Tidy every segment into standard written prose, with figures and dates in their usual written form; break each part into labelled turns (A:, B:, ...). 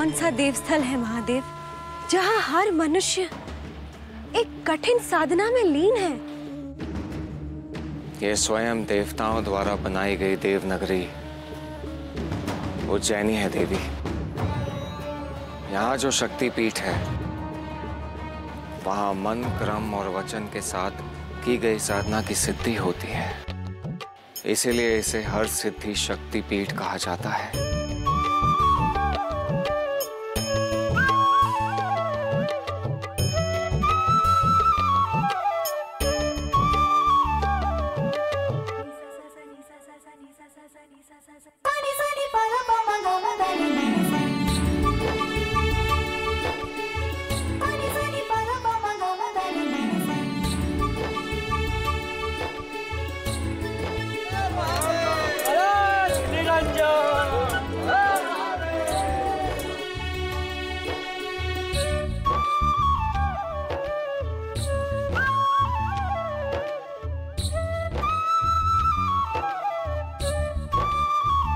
A: कौन सा देवस्थल है महादेव, जहाँ हर मनुष्य एक कठिन साधना में लीन है?
B: ये स्वयं देवताओं द्वारा बनाई गई देवनगरी उज्जैनी है देवी। यहाँ जो शक्तिपीठ है, वहाँ मन, क्रम और वचन के साथ की गई साधना की सिद्धि होती है। इसीलिए इसे हर सिद्धि शक्तिपीठ कहा जाता है।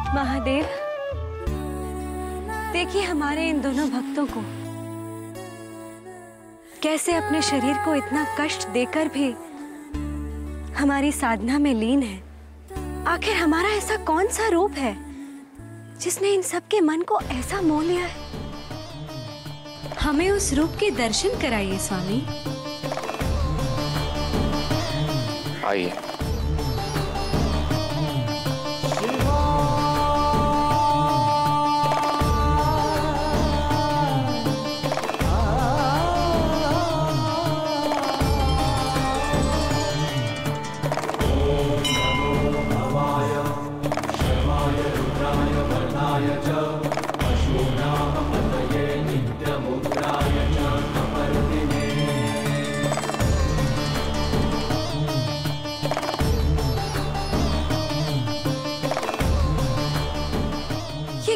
A: महादेव, देखिए हमारे इन दोनों भक्तों को कैसे अपने शरीर को इतना कष्ट देकर भी हमारी साधना में लीन है। आखिर हमारा ऐसा कौन सा रूप है जिसने इन सब के मन को ऐसा मोह लिया है? हमें उस रूप के दर्शन कराइए स्वामी।
B: आइए।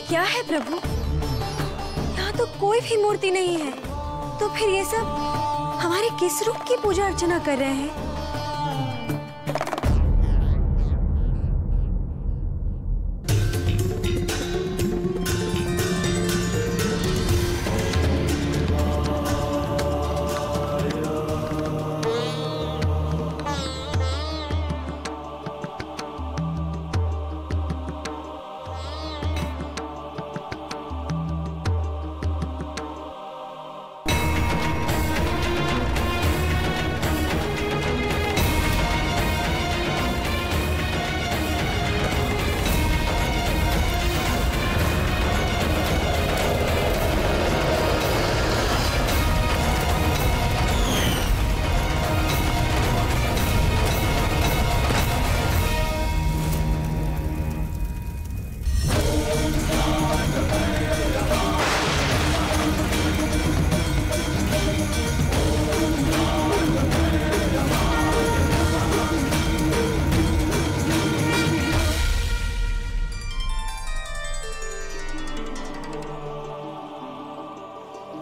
A: क्या है प्रभु? यहाँ तो कोई भी मूर्ति नहीं है, तो फिर ये सब हमारे किस रूप की पूजा अर्चना कर रहे हैं?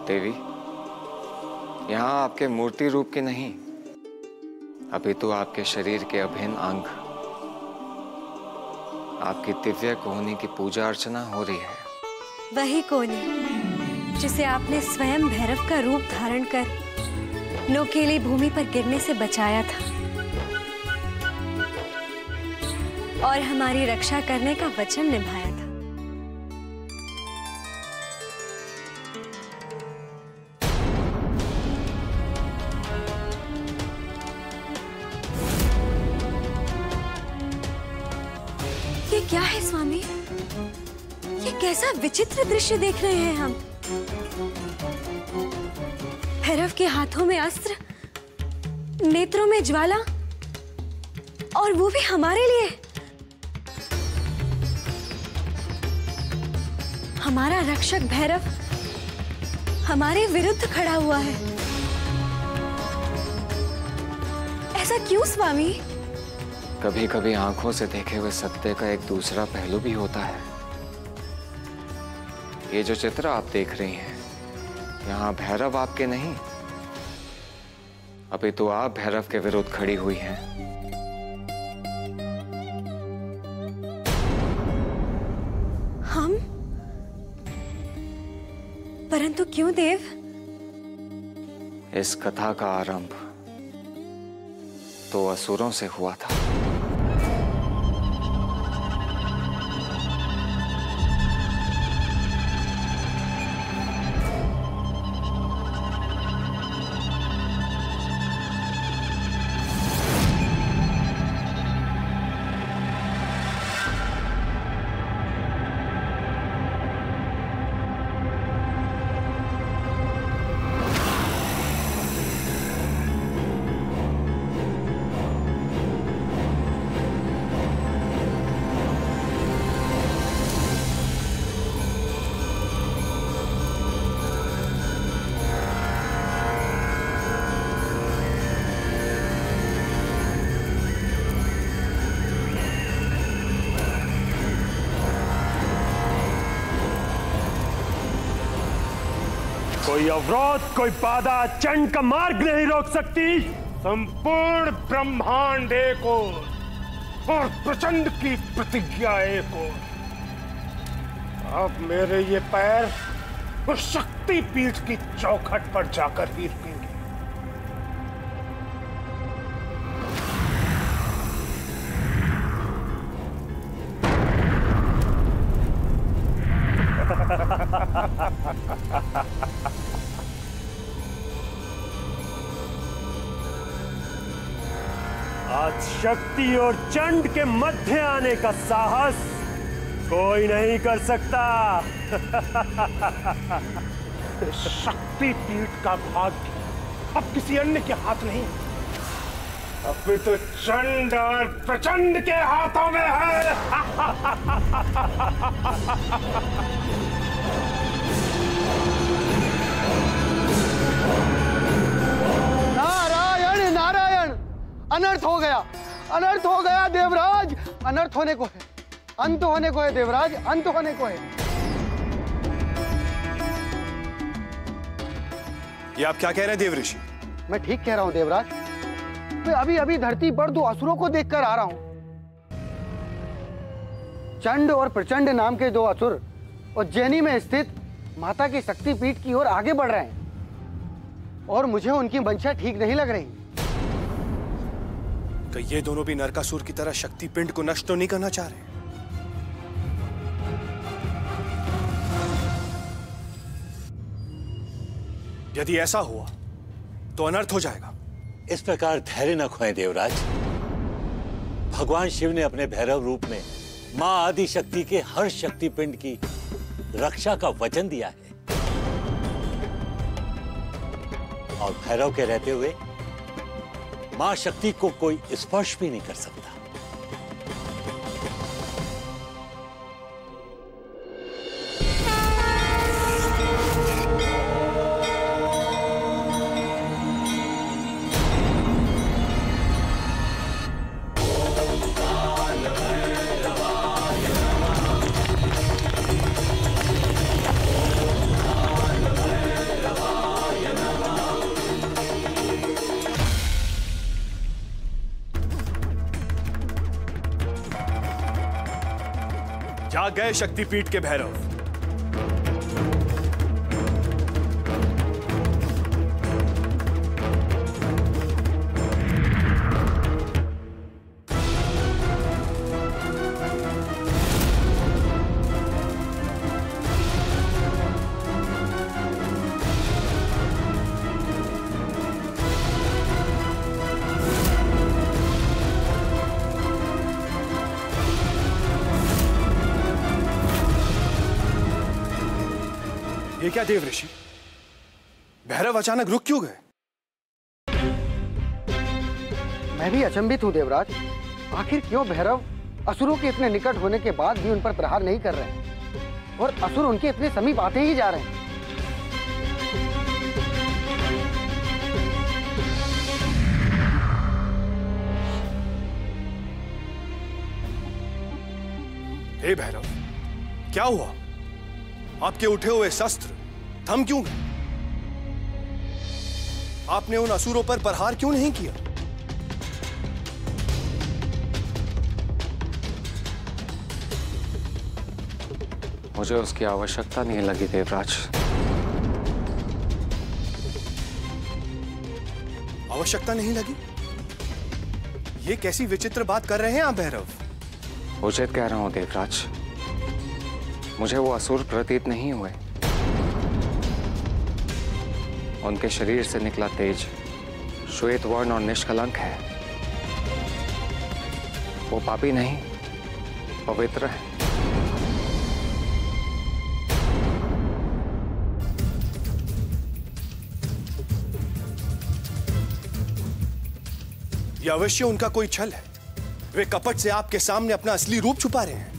B: देवी, यहाँ आपके मूर्ति रूप के नहीं, अभी तो आपके शरीर के अभिन्न अंग, आपकी दिव्य कोहनी की पूजा अर्चना हो रही है।
A: वही कोहनी जिसे आपने स्वयं भैरव का रूप धारण कर नोकेली भूमि पर गिरने से बचाया था और हमारी रक्षा करने का वचन निभाया था। ये क्या है स्वामी? ये कैसा विचित्र दृश्य देख रहे हैं हम? भैरव के हाथों में अस्त्र, नेत्रों में ज्वाला, और वो भी हमारे लिए। हमारा रक्षक भैरव हमारे विरुद्ध खड़ा हुआ है। ऐसा क्यों स्वामी?
B: कभी कभी आंखों से देखे हुए सत्य का एक दूसरा पहलू भी होता है। ये जो चित्र आप देख रही हैं, यहाँ भैरव आपके नहीं, अभी तो आप भैरव के विरुद्ध खड़ी हुई हैं।
A: परंतु क्यों देव?
B: इस कथा का आरंभ तो असुरों से हुआ था।
C: कोई अवरोध, कोई बाधा चंड का मार्ग नहीं रोक सकती।
D: संपूर्ण ब्रह्मांड एक और प्रचंड की प्रतिज्ञा एक और। अब मेरे ये पैर उस शक्ति पीठ की चौखट पर जाकर ही रुकेंगे।
C: आज शक्ति और चंड के मध्य आने का साहस कोई नहीं कर सकता।
D: शक्ति पीठ का भाग्य अब किसी अन्य के हाथ नहीं, अब तो चंड और प्रचंड के हाथों में है।
E: नारायण नारायण, अनर्थ हो गया, अनर्थ हो गया देवराज, अनर्थ होने को है, अंत होने को है देवराज, अंत होने को है।
F: ये आप क्या कह रहे हैं देव ऋषि?
E: मैं ठीक कह रहा हूं देवराज, मैं अभी अभी धरती पर दो असुरों को देखकर आ रहा हूं। चंड और प्रचंड नाम के दो असुर उज्जैनी में स्थित माता की शक्ति पीठ की ओर आगे बढ़ रहे हैं और मुझे उनकी मंशा ठीक नहीं लग रही।
F: तो ये दोनों भी नरकासुर की तरह शक्ति पिंड को नष्ट तो नहीं करना चाह रहे? यदि ऐसा हुआ तो अनर्थ हो जाएगा।
G: इस प्रकार धैर्य न खोएं देवराज। भगवान शिव ने अपने भैरव रूप में मां आदि शक्ति के हर शक्ति पिंड की रक्षा का वचन दिया है और भैरव के रहते हुए मां शक्ति को कोई स्पर्श भी नहीं कर सकता।
F: जाग गए शक्तिपीठ के भैरव। ये क्या देव ऋषि, भैरव अचानक रुक क्यों गए?
E: मैं भी अचंभित हूं देवराज, आखिर क्यों भैरव असुरों के इतने निकट होने के बाद भी उन पर प्रहार नहीं कर रहे हैं और असुर उनके इतने समीप आते ही जा रहे हैं।
F: हे भैरव, क्या हुआ? आपके उठे हुए शस्त्र थम क्यों गए? आपने उन असुरों पर प्रहार क्यों नहीं किया?
B: मुझे उसकी आवश्यकता नहीं लगी देवराज।
F: आवश्यकता नहीं लगी? ये कैसी विचित्र बात कर रहे हैं आप भैरव?
B: उचित कह रहा हूं देवराज। मुझे वो असुर प्रतीत नहीं हुए। उनके शरीर से निकला तेज श्वेत वर्ण और निष्कलंक है। वो पापी नहीं, पवित्र है।
F: यह अवश्य उनका कोई छल है। वे कपट से आपके सामने अपना असली रूप छुपा रहे हैं।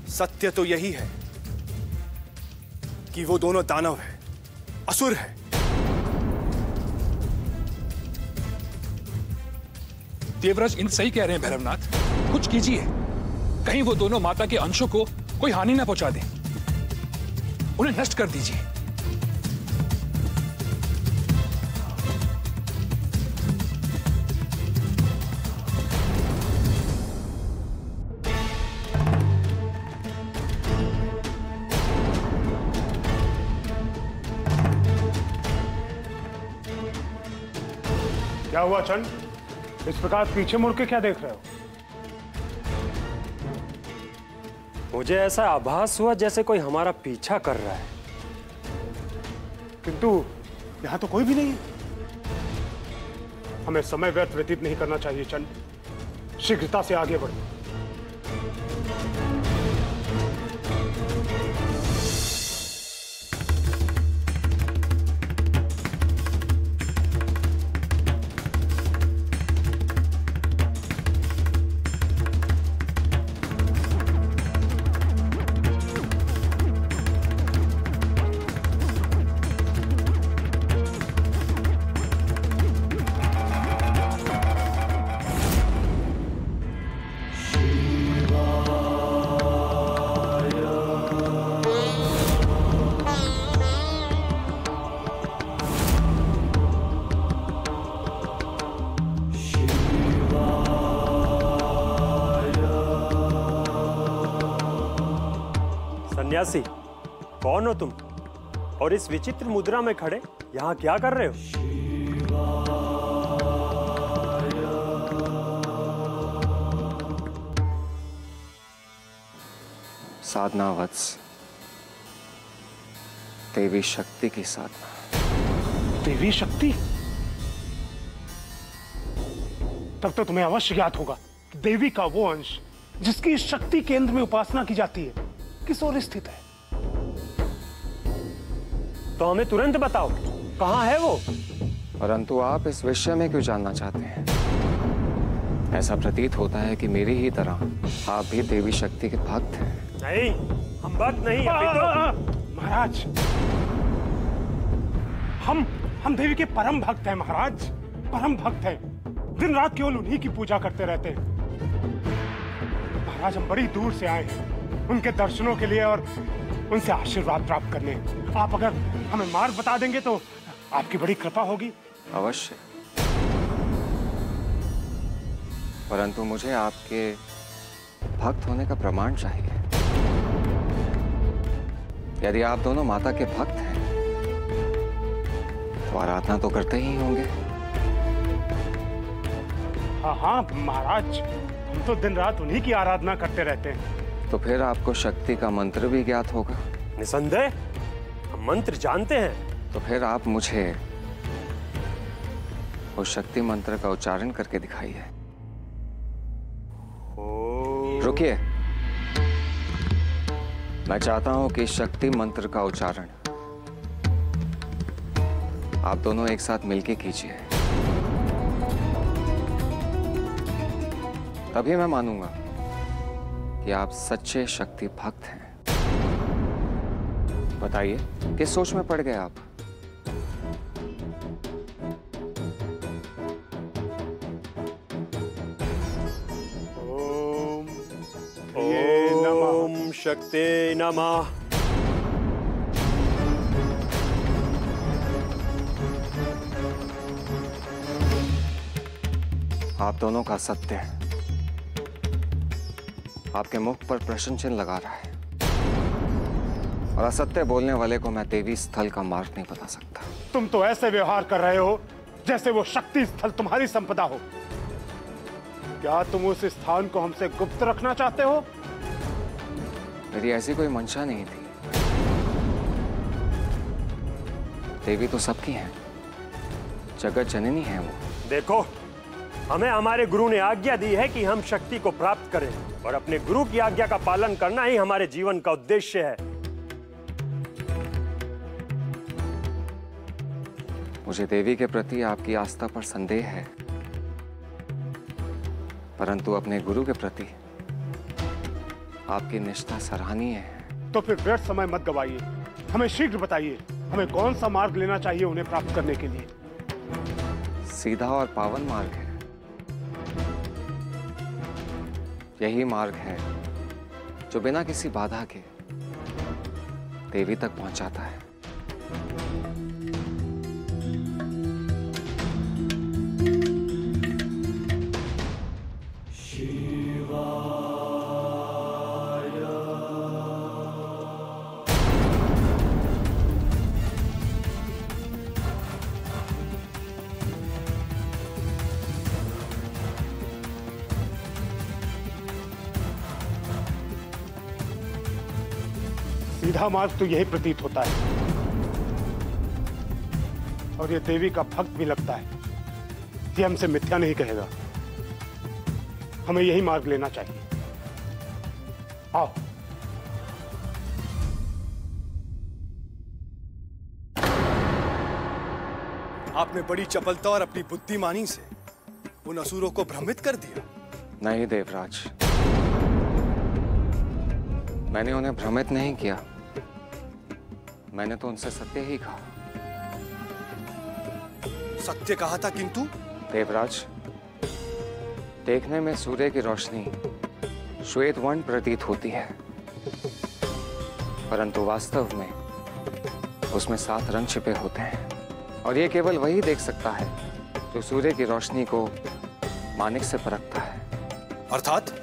F: सत्य तो यही है कि वो दोनों दानव हैं, असुर हैं।
H: देवराज इन सही कह रहे हैं भैरवनाथ, कुछ कीजिए। कहीं वो दोनों माता के अंशों को कोई हानि ना पहुंचा दे। उन्हें नष्ट कर दीजिए।
D: क्या हुआ चंड? इस प्रकार पीछे मुड़ के क्या देख रहे हो?
C: मुझे ऐसा आभास हुआ जैसे कोई हमारा पीछा कर रहा है,
D: किंतु यहां तो कोई भी नहीं है। हमें समय व्यर्थ व्यतीत नहीं करना चाहिए चंड। शीघ्रता से आगे बढ़ो।
C: सन्यासी, कौन हो तुम? और इस विचित्र मुद्रा में खड़े यहाँ क्या कर रहे हो?
B: साधना वत्स, देवी शक्ति की साधना।
D: देवी शक्ति? तब तो तुम्हें अवश्य ज्ञात होगा कि देवी का वो अंश जिसकी शक्ति केंद्र में उपासना की जाती है किस ओर स्थित है।
C: तो हमें तुरंत बताओ, कहाँ है वो?
B: परंतु आप इस विषय में क्यों जानना चाहते हैं? ऐसा प्रतीत होता है कि मेरी ही तरह आप भी देवी शक्ति के भक्त हैं।
C: नहीं, हम भक्त नहीं। अभी तो
D: महाराज, हम देवी के परम भक्त हैं महाराज, परम भक्त हैं। दिन रात केवल उन्हीं की पूजा करते रहते हैं। महाराज, हम बड़ी दूर से आए हैं उनके दर्शनों के लिए और उनसे आशीर्वाद प्राप्त करने। आप अगर हमें मार्ग बता देंगे तो आपकी बड़ी कृपा होगी।
B: अवश्य, परंतु मुझे आपके भक्त होने का प्रमाण चाहिए। यदि आप दोनों माता के भक्त हैं तो आराधना तो करते ही होंगे।
D: हाँ हाँ महाराज, हम तो दिन रात उन्हीं की आराधना करते रहते हैं।
B: तो फिर आपको शक्ति का मंत्र भी ज्ञात होगा।
C: निसंदेह, हम मंत्र जानते हैं।
B: तो फिर आप मुझे उस शक्ति मंत्र का उच्चारण करके दिखाइए। रुकिए, मैं चाहता हूं कि शक्ति मंत्र का उच्चारण आप दोनों एक साथ मिलके कीजिए, तभी मैं मानूंगा कि आप सच्चे शक्ति भक्त हैं। बताइए, किस सोच में पड़ गए आप?
C: ओम शक्ति नमः।
B: आप दोनों का सत्य है। आपके मुख पर प्रश्न चिन्ह लगा रहा है। और असत्य बोलने वाले को मैं देवी स्थल का मार्ग नहीं बता सकता।
D: तुम तो ऐसे व्यवहार कर रहे हो जैसे वो शक्ति स्थल तुम्हारी संपदा हो। क्या तुम उस स्थान को हमसे गुप्त रखना चाहते हो?
B: मेरी ऐसी कोई मंशा नहीं थी। देवी तो सबकी है, जगत जननी है वो।
C: देखो, हमें हमारे गुरु ने आज्ञा दी है कि हम शक्ति को प्राप्त करें और अपने गुरु की आज्ञा का पालन करना ही हमारे जीवन का उद्देश्य है।
B: मुझे देवी के प्रति आपकी आस्था पर संदेह है, परंतु अपने गुरु के प्रति आपकी निष्ठा सराहनीय है।
D: तो फिर व्यर्थ समय मत गवाइए, हमें शीघ्र बताइए, हमें कौन सा मार्ग लेना चाहिए उन्हें प्राप्त करने के लिए?
B: सीधा और पावन मार्ग है। यही मार्ग है जो बिना किसी बाधा के देवी तक पहुंचाता है।
D: सीधा मार्ग तो यही प्रतीत होता है और ये देवी का भक्त भी लगता है। ये हमसे मिथ्या नहीं कहेगा। हमें यही मार्ग लेना चाहिए। आओ।
F: आपने बड़ी चपलता और अपनी बुद्धिमानी से उन असुरों को भ्रमित कर दिया।
B: नहीं देवराज, मैंने उन्हें भ्रमित नहीं किया, मैंने तो उनसे सत्य ही कहा।
F: सत्य कहा था, किंतु?
B: देवराज, देखने में सूर्य की रोशनी श्वेत वर्ण प्रतीत होती है, परंतु वास्तव में उसमें 7 रंग छिपे होते हैं और ये केवल वही देख सकता है जो सूर्य की रोशनी को मानिक से परखता है। अर्थात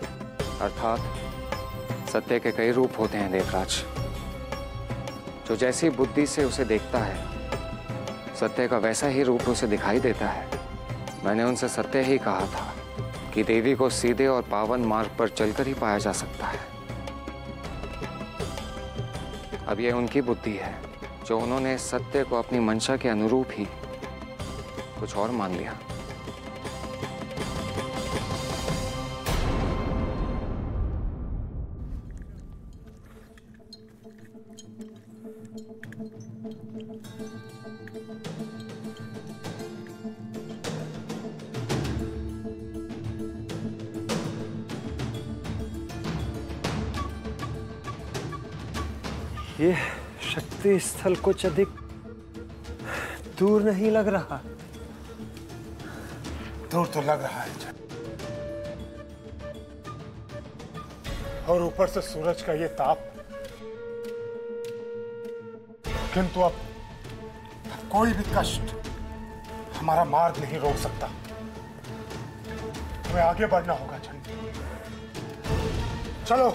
B: सत्य के कई रूप होते हैं देवराज। जो जैसी बुद्धि से उसे देखता है, सत्य का वैसा ही रूप उसे दिखाई देता है। मैंने उनसे सत्य ही कहा था कि देवी को सीधे और पावन मार्ग पर चलकर ही पाया जा सकता है। अब यह उनकी बुद्धि है जो उन्होंने सत्य को अपनी मंशा के अनुरूप ही कुछ और मान लिया।
C: ये शक्ति स्थल कुछ अधिक दूर नहीं लग रहा?
D: दूर तो लग रहा है और ऊपर से सूरज का ये ताप, किंतु अब कोई भी कष्ट हमारा मार्ग नहीं रोक सकता। हमें आगे बढ़ना होगा चंडी। चलो।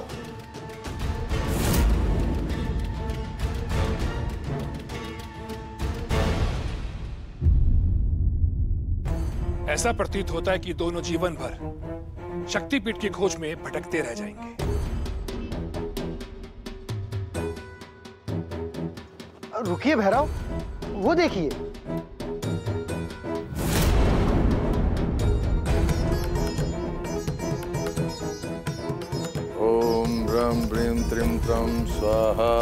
H: ऐसा प्रतीत होता है कि दोनों जीवन भर शक्तिपीठ की खोज में भटकते रह जाएंगे।
E: रुकिए भैरव, वो देखिए।
I: ओम ब्रह्म ब्रीम त्रिम त्रम स्वाहा।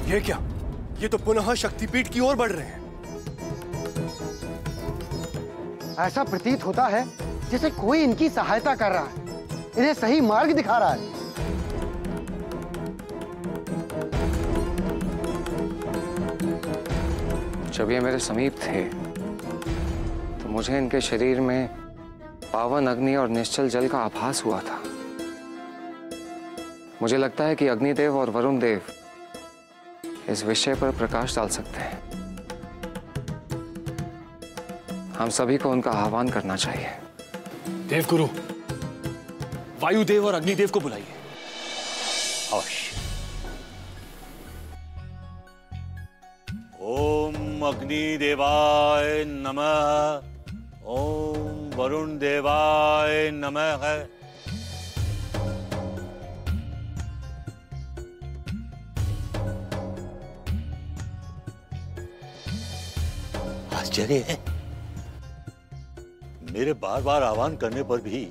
F: ये क्या? ये तो पुनः शक्तिपीठ की ओर बढ़ रहे हैं।
E: ऐसा प्रतीत होता है जैसे कोई इनकी सहायता कर रहा है, इन्हें सही मार्ग दिखा रहा है।
B: जब ये मेरे समीप थे तो मुझे इनके शरीर में पावन अग्नि और निश्चल जल का आभास हुआ था। मुझे लगता है कि अग्निदेव और वरुण देव इस विषय पर प्रकाश डाल सकते हैं। हम सभी को उनका आह्वान करना चाहिए।
F: देवगुरु, वायुदेव और अग्निदेव को बुलाइए।
G: अवश्य। ओम अग्निदेवाय नमः, ओम वरुण देवाय नमः। आश्चर्य है, मेरे बार बार आह्वान करने पर भी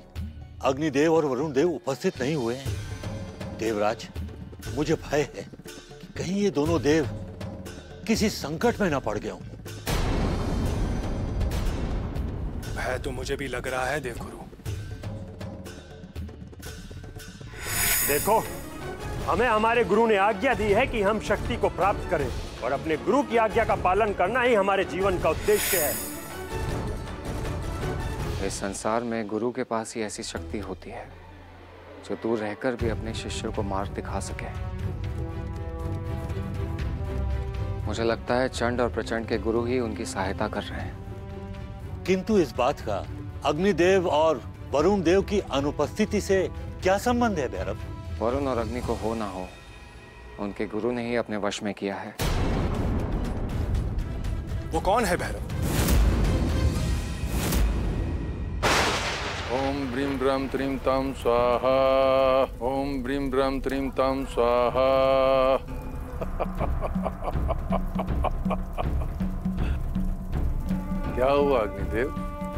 G: अग्निदेव और वरुण देव उपस्थित नहीं हुए हैं। देवराज, मुझे भय है कि कहीं ये दोनों देव किसी संकट में ना पड़ गए हों।
F: भय तो मुझे भी लग रहा है देवगुरु।
C: देखो, हमें हमारे गुरु ने आज्ञा दी है कि हम शक्ति को प्राप्त करें और अपने गुरु की आज्ञा का पालन करना ही हमारे जीवन का उद्देश्य है।
B: इस संसार में गुरु के पास ही ऐसी शक्ति होती है जो दूर रहकर भी अपने शिष्यों को मार्ग दिखा सके। मुझे लगता है चंड और प्रचंड के गुरु ही उनकी सहायता कर रहे हैं।
G: किंतु इस बात का अग्निदेव और वरुण देव की अनुपस्थिति से क्या संबंध है भैरव?
B: वरुण और अग्नि को हो ना हो, उनके गुरु ने ही अपने वश में किया है।
F: वो कौन है भैरव?
I: ओम ब्रीम ब्रह्म त्रीम ताम स्वाहा। ओम ब्रीम ब्रह्म त्रीम ताम स्वाहा। क्या हुआ अग्निदेव,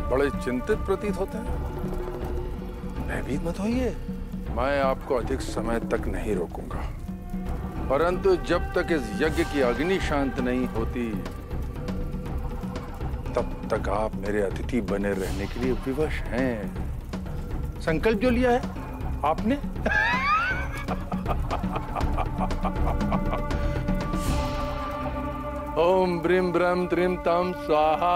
I: बड़े चिंतित प्रतीत होते हैं। भयभीत मत होइए, मैं आपको अधिक समय तक नहीं रोकूंगा, परंतु जब तक इस यज्ञ की अग्नि शांत नहीं होती तब तक आप मेरे अतिथि बने रहने के लिए विवश हैं। संकल्प जो लिया है आपने ओम ब्रीम ब्रह्म त्रीम ताम स्वाहा।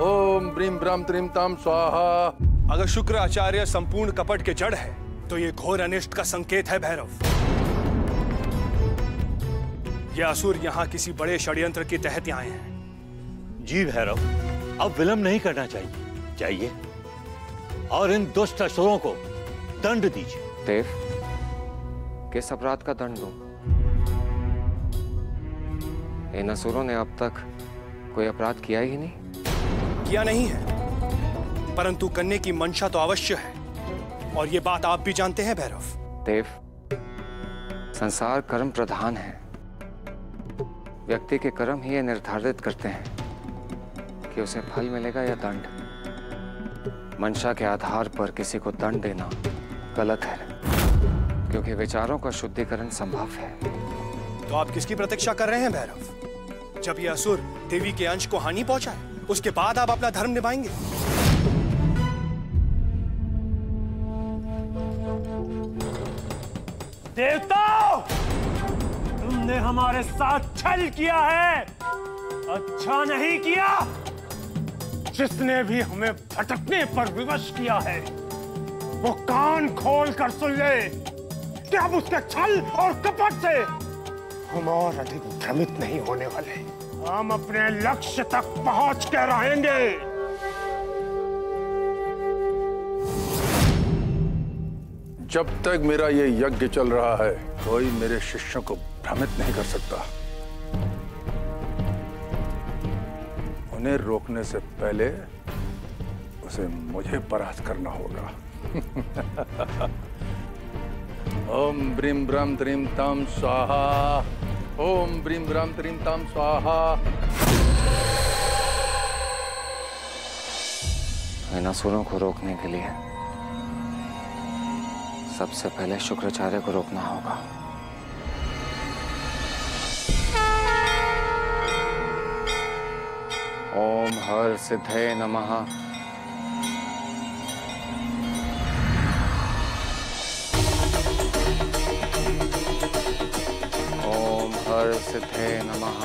I: ओम ब्रीम ब्रह्म त्रीम ताम स्वाहा।
F: अगर शुक्र आचार्य संपूर्ण कपट के जड़ है तो ये घोर अनिष्ट का संकेत है भैरव। ये असुर यहाँ किसी बड़े षड्यंत्र के तहत आए हैं।
G: जी भैरव, अब विलंब नहीं करना चाहिए और इन दुष्ट असुरों को दंड दीजिए।
B: देव, किस अपराध का दंड दूं? इन असुरों ने अब तक कोई अपराध किया ही नहीं।
F: किया नहीं है, परंतु करने की मंशा तो अवश्य है, और ये बात आप भी जानते हैं भैरव।
B: देव, संसार कर्म प्रधान है। व्यक्ति के कर्म ही ये निर्धारित करते हैं कि उसे फल मिलेगा या दंड। मंशा के आधार पर किसी को दंड देना गलत है, क्योंकि विचारों का शुद्धिकरण संभव है।
F: तो आप किसकी प्रतीक्षा कर रहे हैं भैरव? जब यह असुर देवी के अंश को हानि पहुंचाए, उसके बाद आप अपना धर्म निभाएंगे।
C: देवताओं, तुमने हमारे साथ छल किया है, अच्छा नहीं किया।
D: जिसने भी हमें भटकने पर विवश किया है वो कान खोल कर सुन ले कि अब उसके छल और कपट से हम और अधिक भ्रमित नहीं होने वाले। हम अपने लक्ष्य तक पहुंच के रहेंगे।
I: जब तक मेरा ये यज्ञ चल रहा है कोई मेरे शिष्यों को भ्रमित नहीं कर सकता। उन्हें रोकने से पहले उसे मुझे परास्त करना होगा। ओम ब्रीम ब्रह्म त्रीम ताम स्वाहा। ओम ब्रीम ब्रह्म त्रीम ताम स्वाहा।
B: इन असुरों को रोकने के लिए सबसे पहले शुक्राचार्य को रोकना होगा। ओम हर सिद्धे नमः। ओम हर सिद्धे नमः।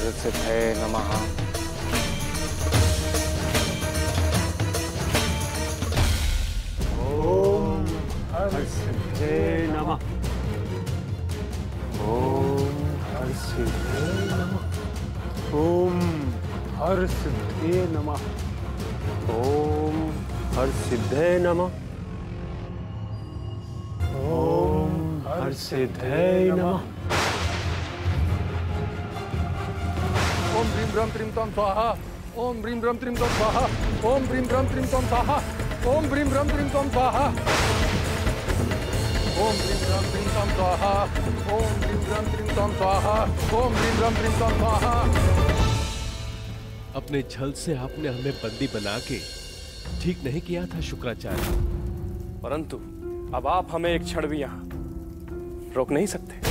B: हरसिद्धे नमः।
C: ओम हरसिद्धे नमः। ओम हरसिद्धे नमः। ओम हरसिद्धे नमः। ओम हरसिद्धे नमः। ओम हरसिद्धे नमः।
I: ओम ब्रीम ब्रह्म त्रिम तम स्वाहा। ओम ब्रीम ब्रह्म त्रिम तम स्वाहा। ओम ब्रीम ब्रह्म त्रिम तम स्वाहा। ओम ब्रीम ब्रह्म त्रिम तम स्वाहा। ओम ब्रीम ब्रह्म त्रिम तम स्वाहा। ओम ब्रीम ब्रह्म त्रिम तम स्वाहा। ओम ब्रीम ब्रह्म त्रिम तम स्वाहा।
J: अपने छल से आपने हमें बंदी बना के ठीक नहीं किया था शुक्राचार्य,
K: परंतु अब आप हमें एक क्षण भी यहां रोक नहीं सकते।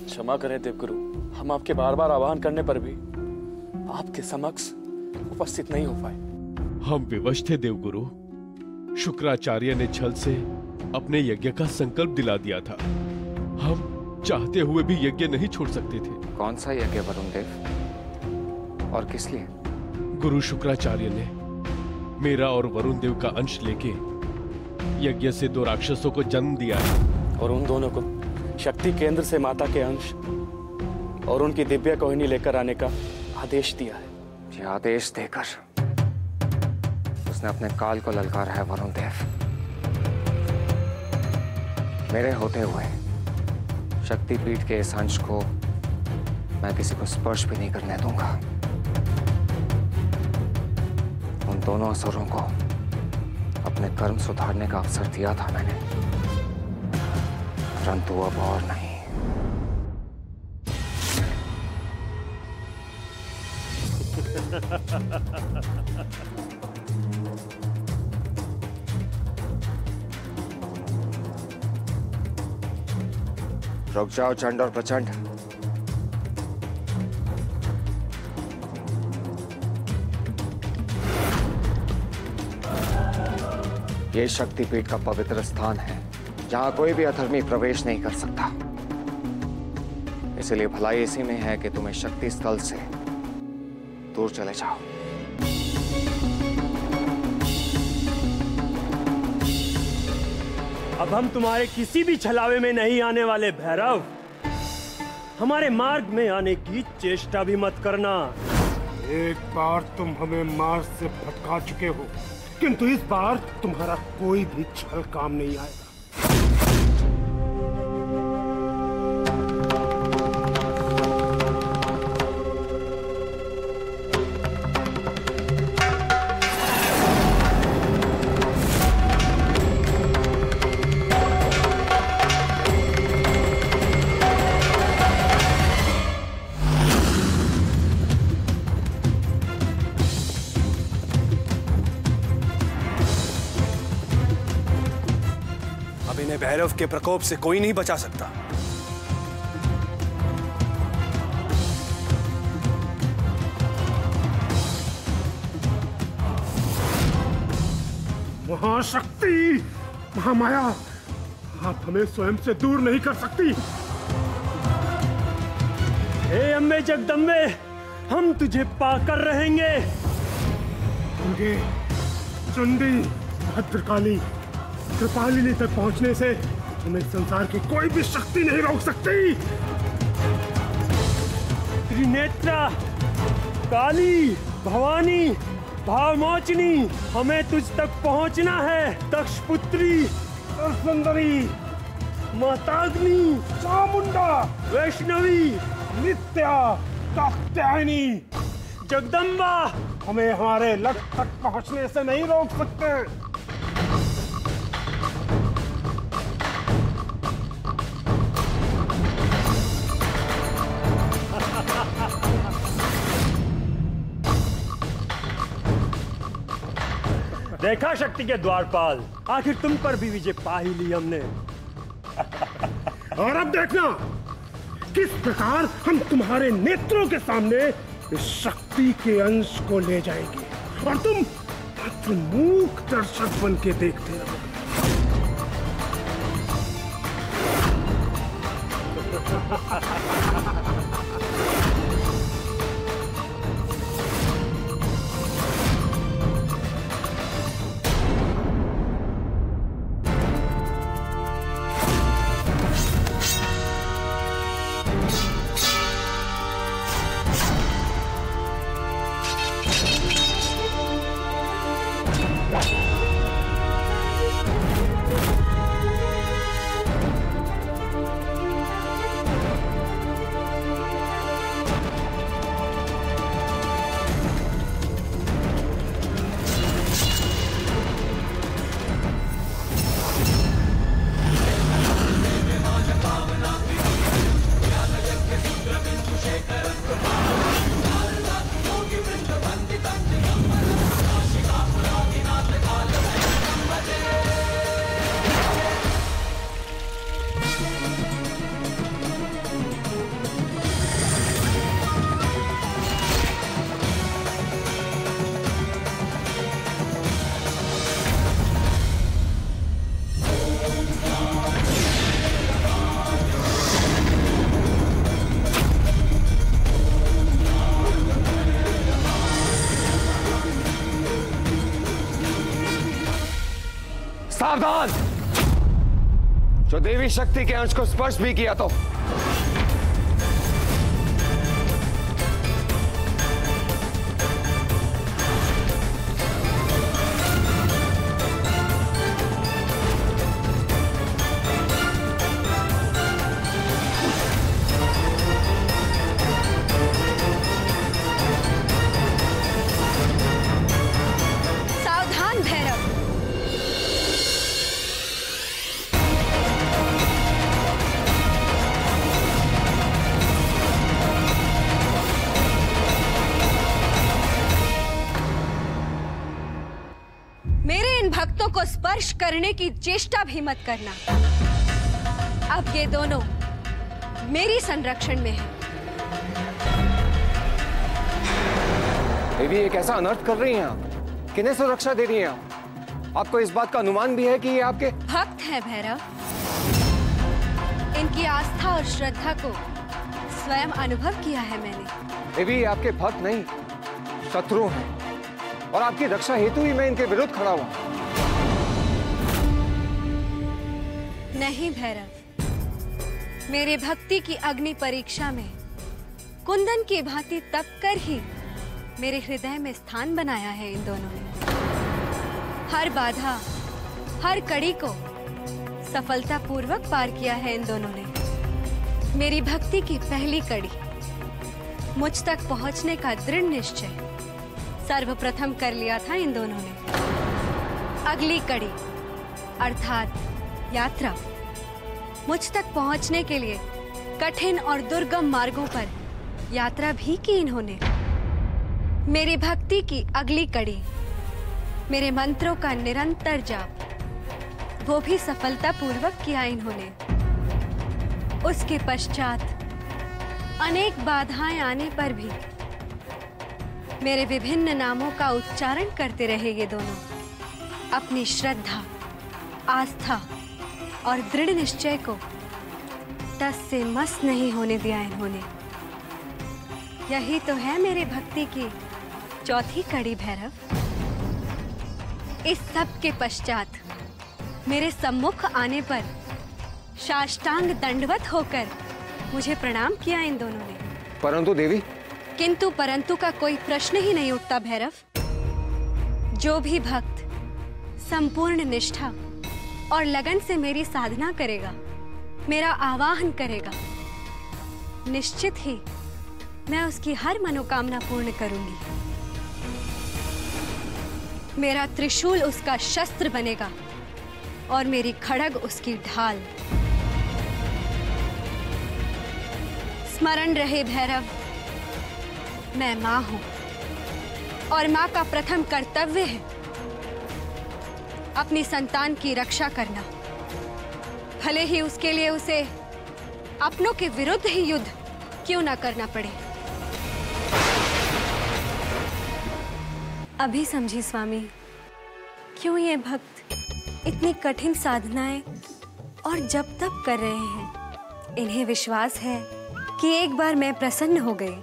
K: क्षमा करें देवगुरु, हम आपके बार बार आह्वान करने पर भी आपके समक्ष उपस्थित नहीं हो पाए।
J: हम विवश थे देवगुरु। शुक्राचार्य ने छल से अपने यज्ञ का संकल्प दिला दिया था। हम चाहते हुए भी यज्ञ नहीं छोड़ सकते थे।
B: कौन सा यज्ञ वरुण देव, और किस लिए?
J: गुरु शुक्राचार्य ने मेरा और वरुण देव का अंश लेके यज्ञ से 2 राक्षसों को जन्म दिया है,
K: और उन दोनों को शक्ति केंद्र से माता के अंश और उनकी दिव्य कोहिनी लेकर आने का आदेश दिया है।
B: ये आदेश देकर उसने अपने काल को ललकारा है वरुण देव। मेरे होते हुए शक्तिपीठ के इस अंश को मैं किसी को स्पर्श भी नहीं करने दूंगा। उन दोनों असुरों को अपने कर्म सुधारने का अवसर दिया था मैंने, परंतु अब और नहीं। रुक जाओ चंड और प्रचंड। ये शक्तिपीठ का पवित्र स्थान है, जहां कोई भी अधर्मी प्रवेश नहीं कर सकता। इसलिए भलाई इसी में है कि तुम्हें शक्ति स्थल से दूर चले जाओ।
C: अब हम तुम्हारे किसी भी छलावे में नहीं आने वाले भैरव। हमारे मार्ग में आने की चेष्टा भी मत करना।
D: एक बार तुम हमें मार्ग से भटका चुके हो, किंतु इस बार तुम्हारा कोई भी छल काम नहीं आएगा।
F: भैरव के प्रकोप से कोई नहीं बचा सकता।
D: महाशक्ति, महामाया, आप हमें स्वयं से दूर नहीं कर सकती।
C: हे अम्बे जगदम्बे, हम तुझे पाकर रहेंगे।
D: दुर्गे, चंडी, भद्रकाली, कृपालिनी तक पहुंचने से हमें संसार की कोई भी शक्ति नहीं रोक सकती।
C: त्रिनेत्रा, काली, भवानी, भावमोचनी, हमें तुझ तक पहुंचना है। दक्ष पुत्री, सुंदरी, माताग्नि, चामुंडा, वैष्णवी, नित्या, कात्यायनी, जगदम्बा, हमें हमारे लक्ष्य तक पहुंचने से नहीं रोक सकते। देखा शक्ति के द्वारपाल, आखिर तुम पर भी विजय पा ही ली हमने।
D: और अब देखना, किस प्रकार हम तुम्हारे नेत्रों के सामने इस शक्ति के अंश को ले जाएंगे और तुम मात्र मूक दर्शक बन के देखते रहोगे।
B: सावधान! जो देवी शक्ति के अंश को स्पर्श भी किया तो
A: सावधान भैरव! मेरे इन भक्तों को स्पर्श करने की चेष्टा भी मत करना। अब ये दोनों मेरी संरक्षण में हैं।
B: देवी एक ऐसा अनर्थ कर रही हैं आप, किन्हें सुरक्षा दे रही हैं आप? आपको इस बात का अनुमान भी है कि ये आपके
A: भक्त हैं भैरव। इनकी आस्था और श्रद्धा को स्वयं अनुभव किया है मैंने।
B: देवी ये आपके भक्त नहीं, शत्रु हैं और आपकी रक्षा हेतु ही मैं इनके विरुद्ध खड़ा हुआ।
A: नहीं भैरव, मेरे भक्ति की अग्नि परीक्षा में कुंदन की भांति तप कर ही मेरे हृदय में स्थान बनाया है इन दोनों ने। हर बाधा, हर कड़ी को सफलतापूर्वक पार किया है इन दोनों ने। मेरी भक्ति की पहली कड़ी, मुझ तक पहुंचने का दृढ़ निश्चय सर्वप्रथम कर लिया था इन दोनों ने। अगली कड़ी अर्थात यात्रा, मुझ तक पहुंचने के लिए कठिन और दुर्गम मार्गों पर यात्रा भी की इन्होंने। मेरी भक्ति की अगली कड़ी, मेरे मंत्रों का निरंतर जाप, वो भी सफलतापूर्वक किया इन्होंने। उसके पश्चात अनेक बाधाएं आने पर भी मेरे विभिन्न नामों का उच्चारण करते रहे ये दोनों। अपनी श्रद्धा, आस्था और दृढ़ निश्चय को टस से मस नहीं होने दिया इन्होंने। यही तो है मेरे भक्ति की चौथी कड़ी भैरव। इस सब के पश्चात मेरे सम्मुख आने पर साष्टांग दंडवत होकर मुझे प्रणाम किया इन दोनों ने।
B: परंतु देवी,
A: किंतु परंतु का कोई प्रश्न ही नहीं उठता भैरव। जो भी भक्त संपूर्ण निष्ठा और लगन से मेरी साधना करेगा, मेरा आवाहन करेगा, निश्चित ही मैं उसकी हर मनोकामना पूर्ण करूंगी। मेरा त्रिशूल उसका शस्त्र बनेगा और मेरी खड़ग उसकी ढाल। स्मरण रहे भैरव, मैं मां हूं और मां का प्रथम कर्तव्य है अपनी संतान की रक्षा करना, भले ही उसके लिए उसे अपनों के विरुद्ध ही युद्ध क्यों ना करना पड़े। अभी समझी स्वामी, क्यों ये भक्त इतनी कठिन साधनाएं और जप तप कर रहे हैं। इन्हें विश्वास है कि एक बार मैं प्रसन्न हो गई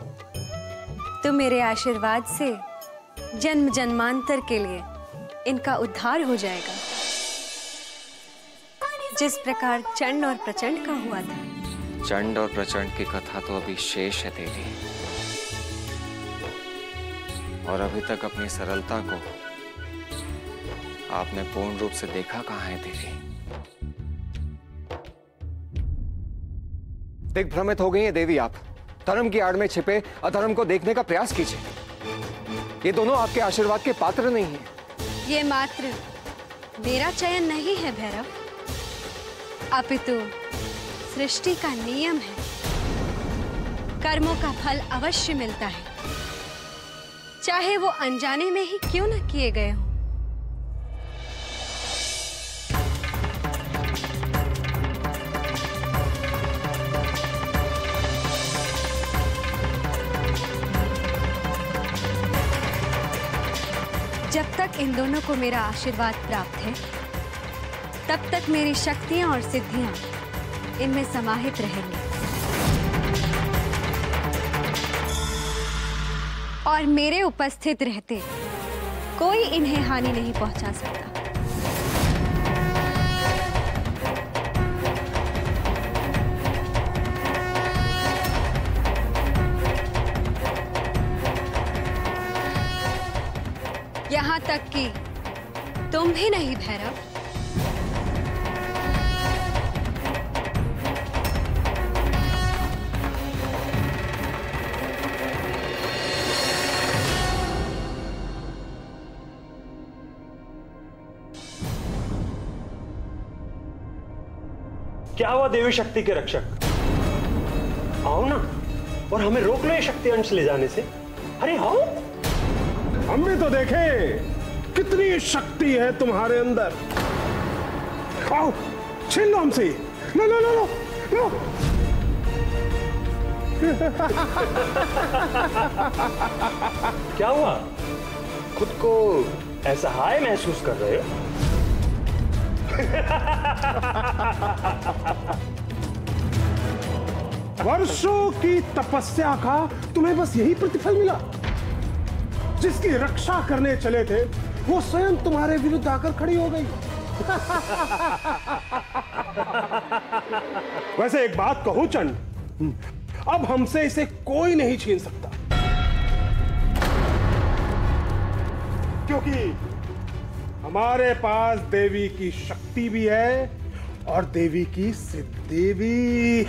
A: तो मेरे आशीर्वाद से जन्म जन्मांतर के लिए इनका उद्धार हो जाएगा, जिस प्रकार चंड और प्रचंड का हुआ था।
B: चंड और प्रचंड की कथा तो अभी शेष है देवी, और अभी तक अपनी सरलता को आपने पूर्ण रूप से देखा कहाँ है देवी? दिग्भ्रमित हो गई है देवी आप। धर्म की आड़ में छिपे अधर्म को देखने का प्रयास कीजिए। ये दोनों आपके आशीर्वाद के पात्र नहीं हैं।
A: ये मात्र मेरा चयन नहीं है भैरव, अपितु सृष्टि का नियम है। कर्मों का फल अवश्य मिलता है, चाहे वो अनजाने में ही क्यों न किए गए हों। जब तक इन दोनों को मेरा आशीर्वाद प्राप्त है, तब तक मेरी शक्तियां और सिद्धियां इनमें समाहित रहेंगी और मेरे उपस्थित रहते कोई इन्हें हानि नहीं पहुंचा सकता। यहां तक कि तुम भी नहीं भैरव।
C: क्या हुआ देवी शक्ति के रक्षक? आओ ना और हमें रोक लो ये शक्ति अंश ले जाने से। अरे आओ,
D: हम भी तो देखें कितनी शक्ति है तुम्हारे अंदर। आओ छीन लो हमसे। लो लो लो लो लो।
C: क्या हुआ? खुद को ऐसा हाय महसूस कर रहे हो?
D: वर्षों की तपस्या का तुम्हें बस यही प्रतिफल मिला? जिसकी रक्षा करने चले थे वो स्वयं तुम्हारे विरुद्ध आकर खड़ी हो गई। वैसे एक बात कहूं चंड, अब हमसे इसे कोई नहीं छीन सकता, क्योंकि हमारे पास देवी की शक्ति भी है और देवी की सिद्धि भी।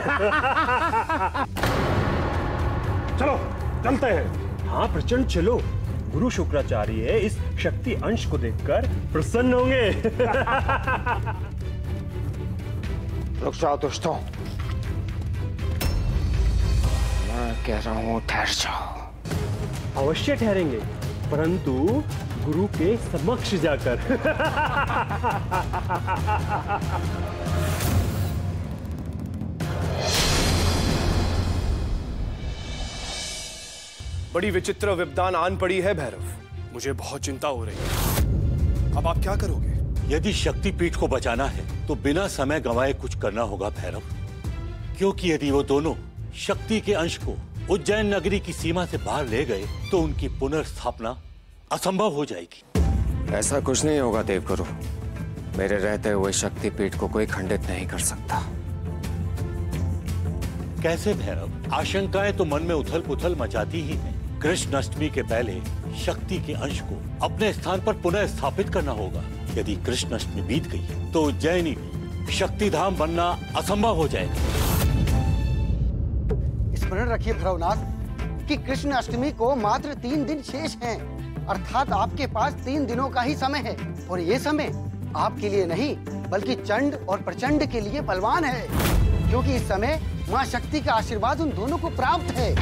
D: चलो चलते हैं।
C: हाँ प्रचंड चलो, गुरु शुक्राचार्य इस शक्ति अंश को देखकर प्रसन्न होंगे।
B: रुक जाओ दोस्तों, मैं कह रहा हूं ठहर जाओ।
C: अवश्य ठहरेंगे, परंतु गुरु के समक्ष जाकर।
F: बड़ी विचित्र विपदान आन पड़ी है भैरव, मुझे बहुत चिंता हो रही है। अब आप क्या करोगे?
G: यदि शक्तिपीठ को बचाना है तो बिना समय गंवाए कुछ करना होगा भैरव, क्योंकि यदि वो दोनों शक्ति के अंश को उज्जैन नगरी की सीमा से बाहर ले गए तो उनकी पुनर्स्थापना असंभव हो जाएगी।
B: ऐसा कुछ नहीं होगा देवगुरु, मेरे रहते हुए शक्तिपीठ को कोई खंडित नहीं कर सकता।
G: कैसे भैरव? आशंकाएं तो मन में उथल पुथल मचाती ही हैं। कृष्ण अष्टमी के पहले शक्ति के अंश को अपने स्थान पर पुनः स्थापित करना होगा। यदि कृष्ण अष्टमी बीत गई तो उज्जैनी शक्ति धाम बनना असंभव हो जाएगा।
E: स्मरण रखिए भैरवनाथ कि कृष्ण अष्टमी को मात्र 3 दिन शेष हैं, अर्थात आपके पास 3 दिनों का ही समय है, और ये समय आपके लिए नहीं बल्कि चंड और प्रचंड के लिए बलवान है, क्योंकि इस समय माँ शक्ति का आशीर्वाद उन दोनों को प्राप्त है।